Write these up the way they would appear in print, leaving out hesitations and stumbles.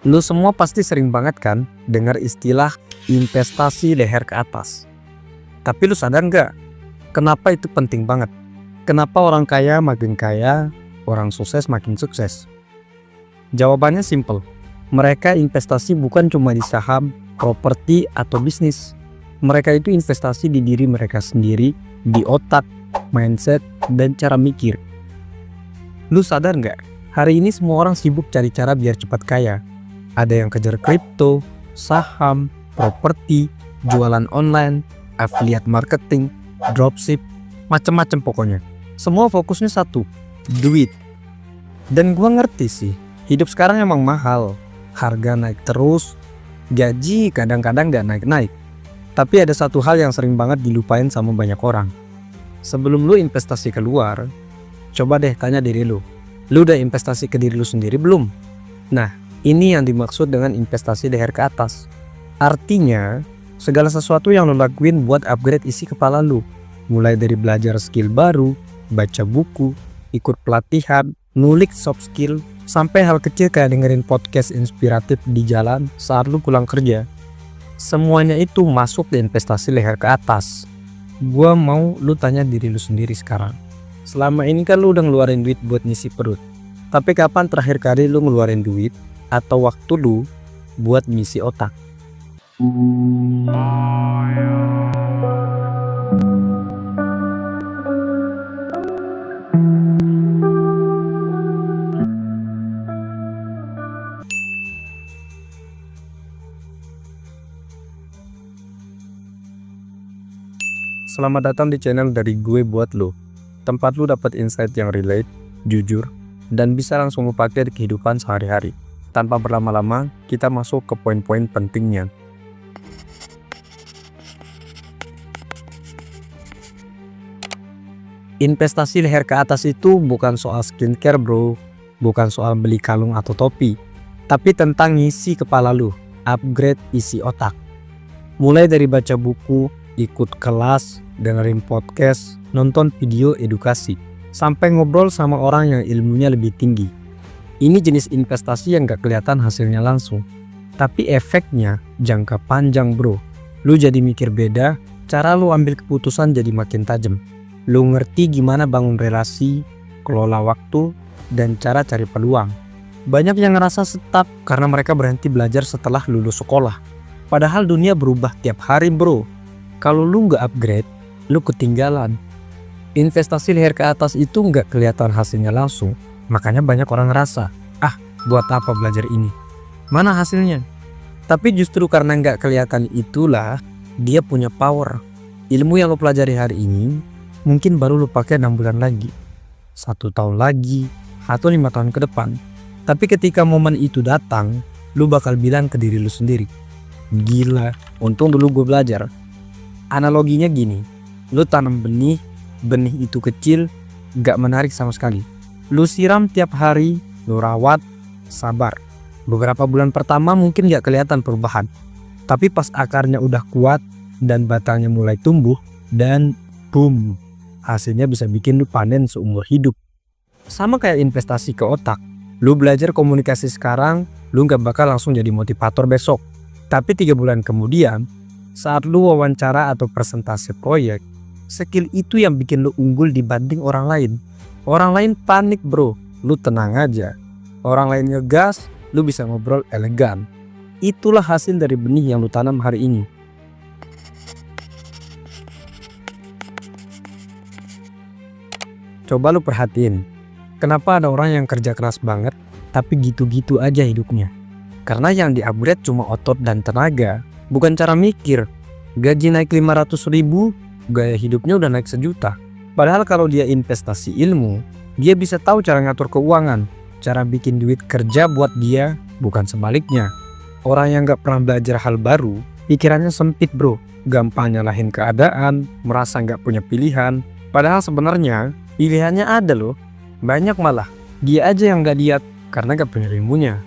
Lu semua pasti sering banget kan dengar istilah investasi leher ke atas. Tapi lu sadar nggak? Kenapa itu penting banget? Kenapa orang kaya makin kaya, orang sukses makin sukses? Jawabannya simple. Mereka investasi bukan cuma di saham, properti, atau bisnis. Mereka itu investasi di diri mereka sendiri, di otak, mindset, dan cara mikir. Lu sadar nggak? Hari ini semua orang sibuk cari cara biar cepat kaya. Ada yang kejar kripto, saham, properti, jualan online, affiliate marketing, dropship, macem-macem pokoknya. Semua fokusnya satu, duit. Dan gua ngerti sih, hidup sekarang emang mahal. Harga naik terus, gaji kadang-kadang gak naik-naik. Tapi ada satu hal yang sering banget dilupain sama banyak orang. Sebelum lu investasi keluar, coba deh tanya diri lu. Lu udah investasi ke diri lu sendiri belum? Nah, ini yang dimaksud dengan investasi leher ke atas. Artinya, segala sesuatu yang lu lakuin buat upgrade isi kepala lu. Mulai dari belajar skill baru, baca buku, ikut pelatihan, ngulik soft skill, sampai hal kecil kayak dengerin podcast inspiratif di jalan saat lu pulang kerja. Semuanya itu masuk di investasi leher ke atas. Gua mau lu tanya diri lu sendiri sekarang. Selama ini kan lu udah ngeluarin duit buat ngisi perut. Tapi kapan terakhir kali lu ngeluarin duit atau waktu lu buat ngisi otak? Selamat datang di channel dari gue buat lo. Tempat lu dapat insight yang relate, jujur, dan bisa langsung lu pakai di kehidupan sehari-hari. Tanpa berlama-lama, kita masuk ke poin-poin pentingnya. Investasi leher ke atas itu bukan soal skincare bro, bukan soal beli kalung atau topi, tapi tentang ngisi kepala lu, upgrade isi otak. Mulai dari baca buku, ikut kelas, dengerin podcast, nonton video edukasi, sampai ngobrol sama orang yang ilmunya lebih tinggi. Ini jenis investasi yang gak kelihatan hasilnya langsung, tapi efeknya jangka panjang bro. Lu jadi mikir beda, cara lu ambil keputusan jadi makin tajam. Lu ngerti gimana bangun relasi, kelola waktu, dan cara cari peluang. Banyak yang ngerasa stuck karena mereka berhenti belajar setelah lulus sekolah. Padahal dunia berubah tiap hari bro. Kalau lu nggak upgrade, lu ketinggalan. Investasi leher ke atas itu nggak kelihatan hasilnya langsung. Makanya banyak orang ngerasa, buat apa belajar ini? Mana hasilnya? Tapi justru karena nggak kelihatan itulah, dia punya power. Ilmu yang lu pelajari hari ini, mungkin baru lu pakai 6 bulan lagi, 1 tahun lagi, atau 5 tahun ke depan. Tapi ketika momen itu datang, lu bakal bilang ke diri lu sendiri, gila, untung dulu gue belajar. Analoginya gini, lu tanam benih, benih itu kecil, gak menarik sama sekali. Lu siram tiap hari, lu rawat, sabar. Beberapa bulan pertama mungkin gak kelihatan perubahan. Tapi pas akarnya udah kuat dan batangnya mulai tumbuh, dan boom, hasilnya bisa bikin lu panen seumur hidup. Sama kayak investasi ke otak. Lu belajar komunikasi sekarang, lu gak bakal langsung jadi motivator besok. Tapi 3 bulan kemudian, saat lu wawancara atau presentasi proyek, skill itu yang bikin lu unggul dibanding orang lain. Orang lain panik bro, lu tenang aja. Orang lain ngegas, lu bisa ngobrol elegan. Itulah hasil dari benih yang lu tanam hari ini. Coba lu perhatiin, kenapa ada orang yang kerja keras banget, tapi gitu-gitu aja hidupnya? Karena yang di-upgrade cuma otot dan tenaga, bukan cara mikir. Gaji naik 500.000, gaya hidupnya udah naik 1 juta. Padahal kalau dia investasi ilmu, dia bisa tahu cara ngatur keuangan, cara bikin duit kerja buat dia, bukan sebaliknya. Orang yang gak pernah belajar hal baru, pikirannya sempit bro, gampang nyalahin keadaan, merasa gak punya pilihan. Padahal sebenarnya pilihannya ada loh, banyak malah. Dia aja yang gak lihat karena gak punya ilmunya.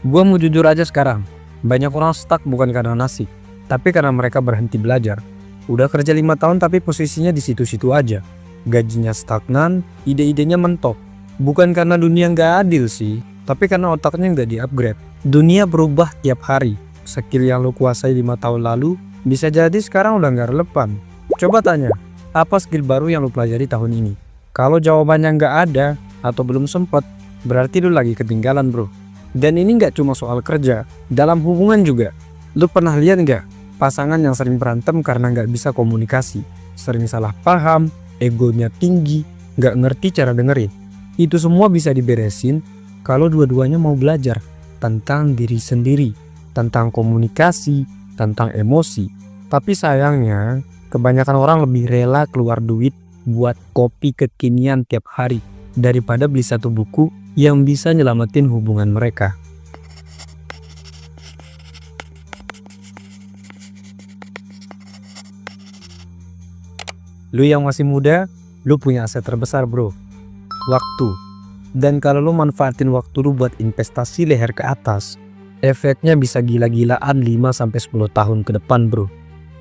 Gua mau jujur aja sekarang, banyak orang stuck bukan karena nasib, tapi karena mereka berhenti belajar. Udah kerja 5 tahun tapi posisinya di situ-situ aja. Gajinya stagnan, ide-idenya mentok. Bukan karena dunia nggak adil sih, tapi karena otaknya nggak di-upgrade. Dunia berubah tiap hari. Skill yang lu kuasai 5 tahun lalu bisa jadi sekarang udah nggak relevan. Coba tanya, apa skill baru yang lu pelajari tahun ini? Kalau jawabannya nggak ada atau belum sempet, berarti lu lagi ketinggalan bro. Dan ini nggak cuma soal kerja, dalam hubungan juga. Lu pernah lihat nggak pasangan yang sering berantem karena nggak bisa komunikasi, sering salah paham, egonya tinggi, nggak ngerti cara dengerin? Itu semua bisa diberesin kalau dua-duanya mau belajar tentang diri sendiri, tentang komunikasi, tentang emosi. Tapi sayangnya, kebanyakan orang lebih rela keluar duit buat kopi kekinian tiap hari daripada beli satu buku yang bisa nyelamatin hubungan mereka. Lu yang masih muda, lu punya aset terbesar bro, waktu. Dan kalau lu manfaatin waktu lu buat investasi leher ke atas, efeknya bisa gila-gilaan 5-10 tahun ke depan bro.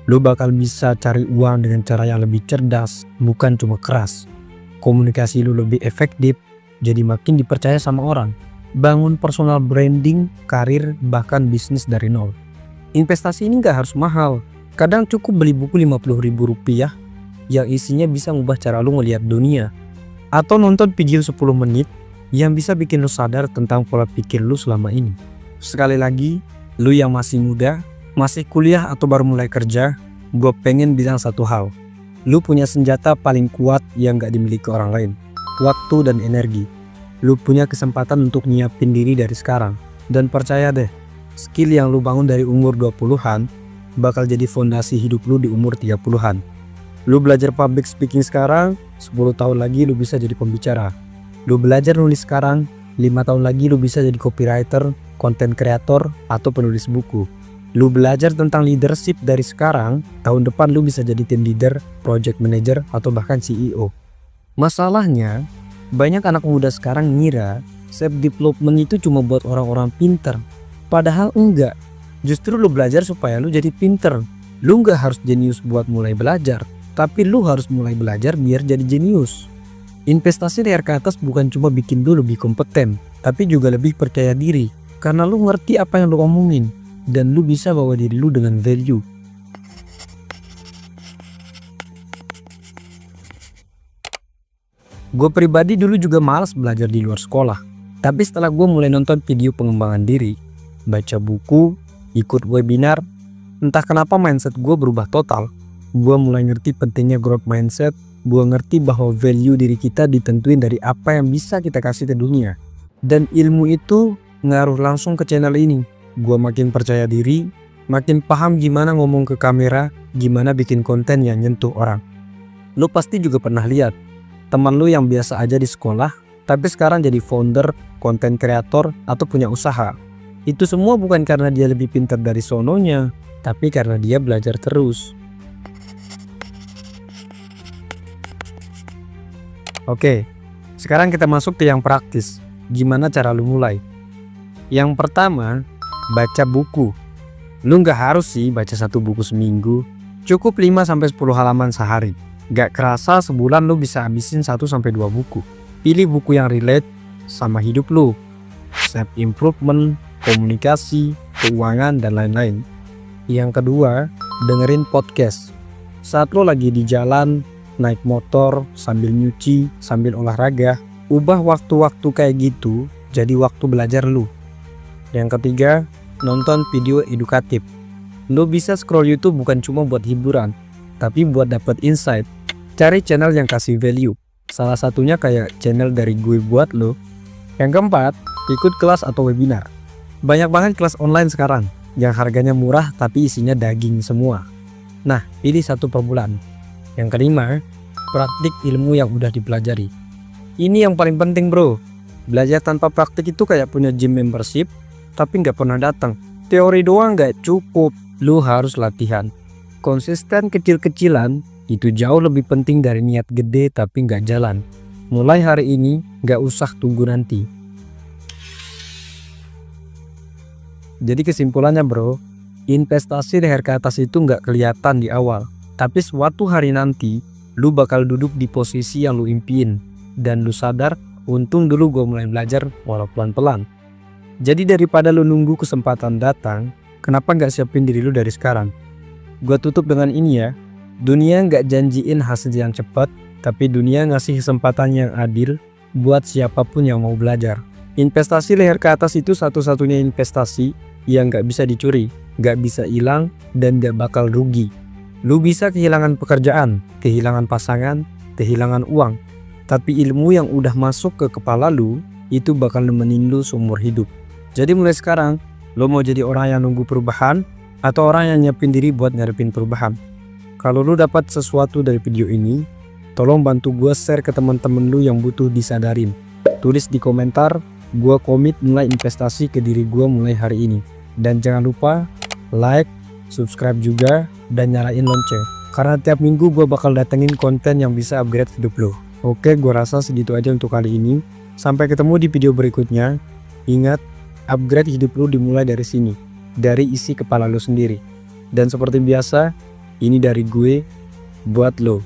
Lu bakal bisa cari uang dengan cara yang lebih cerdas, bukan cuma keras. Komunikasi lu lebih efektif, jadi makin dipercaya sama orang. Bangun personal branding, karir, bahkan bisnis dari nol. Investasi ini gak harus mahal. Kadang cukup beli buku Rp50.000 yang isinya bisa ngubah cara lu ngeliat dunia. Atau nonton video 10 menit yang bisa bikin lu sadar tentang pola pikir lu selama ini. Sekali lagi, lu yang masih muda, masih kuliah atau baru mulai kerja, gue pengen bilang satu hal. Lu punya senjata paling kuat yang gak dimiliki orang lain, waktu dan energi. Lu punya kesempatan untuk nyiapin diri dari sekarang. Dan percaya deh, skill yang lu bangun dari umur 20-an bakal jadi fondasi hidup lu di umur 30-an. Lu belajar public speaking sekarang, 10 tahun lagi lu bisa jadi pembicara. Lu belajar nulis sekarang, 5 tahun lagi lu bisa jadi copywriter, content creator, atau penulis buku. Lu belajar tentang leadership dari sekarang, tahun depan lu bisa jadi team leader, project manager, atau bahkan CEO. Masalahnya, banyak anak muda sekarang ngira self development itu cuma buat orang-orang pinter. Padahal enggak. Justru lu belajar supaya lu jadi pinter. Lu nggak harus jenius buat mulai belajar, tapi lu harus mulai belajar biar jadi jenius. Investasi leher ke atas bukan cuma bikin lu lebih kompeten, tapi juga lebih percaya diri. Karena lu ngerti apa yang lu omongin, dan lu bisa bawa diri lu dengan value. Gue pribadi dulu juga malas belajar di luar sekolah. Tapi setelah gue mulai nonton video pengembangan diri, baca buku, ikut webinar, entah kenapa mindset gue berubah total. Gue mulai ngerti pentingnya growth mindset. Gue ngerti bahwa value diri kita ditentuin dari apa yang bisa kita kasih ke dunia. Dan ilmu itu ngaruh langsung ke channel ini. Gue makin percaya diri, makin paham gimana ngomong ke kamera, gimana bikin konten yang nyentuh orang. Lu pasti juga pernah lihat teman lu yang biasa aja di sekolah, tapi sekarang jadi founder, konten kreator, atau punya usaha. Itu semua bukan karena dia lebih pintar dari sononya, tapi karena dia belajar terus. Oke, sekarang kita masuk ke yang praktis. Gimana cara lu mulai? Yang pertama, baca buku. Lu nggak harus sih baca satu buku seminggu. Cukup 5-10 halaman sehari. Gak kerasa sebulan lu bisa habisin 1-2 buku. Pilih buku yang relate sama hidup lu. Self improvement, komunikasi, keuangan, dan lain-lain. Yang kedua, dengerin podcast. Saat lu lagi di jalan, naik motor, sambil nyuci, sambil olahraga, ubah waktu-waktu kayak gitu jadi waktu belajar lu. Yang ketiga, nonton video edukatif. Lu bisa scroll YouTube bukan cuma buat hiburan, tapi buat dapet insight. Cari channel yang kasih value. Salah satunya kayak channel dari gue buat lo. Yang keempat, ikut kelas atau webinar. Banyak banget kelas online sekarang yang harganya murah tapi isinya daging semua. Nah, pilih satu per bulan. Yang kelima, praktik ilmu yang udah dipelajari. Ini yang paling penting bro. Belajar tanpa praktik itu kayak punya gym membership tapi nggak pernah datang. Teori doang nggak cukup, lu harus latihan. Konsisten kecil-kecilan itu jauh lebih penting dari niat gede tapi nggak jalan. Mulai hari ini, nggak usah tunggu nanti. Jadi kesimpulannya bro, investasi leher ke atas itu nggak kelihatan di awal. Tapi suatu hari nanti, lu bakal duduk di posisi yang lu impiin. Dan lu sadar, untung dulu gue mulai belajar walau pelan-pelan. Jadi daripada lu nunggu kesempatan datang, kenapa nggak siapin diri lu dari sekarang? Gua tutup dengan ini ya. Dunia nggak janjiin hasil yang cepat, tapi dunia ngasih kesempatan yang adil buat siapapun yang mau belajar. Investasi leher ke atas itu satu-satunya investasi yang nggak bisa dicuri, nggak bisa hilang, dan nggak bakal rugi. Lu bisa kehilangan pekerjaan, kehilangan pasangan, kehilangan uang, tapi ilmu yang udah masuk ke kepala lu itu bakal nemenin lu seumur hidup. Jadi mulai sekarang, lo mau jadi orang yang nunggu perubahan atau orang yang nyiapin diri buat ngarepin perubahan? Kalau lu dapat sesuatu dari video ini, tolong bantu gue share ke teman-teman lu yang butuh disadarin. Tulis di komentar, gue komit mulai investasi ke diri gue mulai hari ini. Dan jangan lupa like, subscribe juga, dan nyalain lonceng. Karena tiap minggu gue bakal datengin konten yang bisa upgrade hidup lo. Oke, gue rasa segitu aja untuk kali ini. Sampai ketemu di video berikutnya. Ingat, upgrade hidup lu dimulai dari sini, dari isi kepala lu sendiri. Dan seperti biasa, ini dari gue buat lo.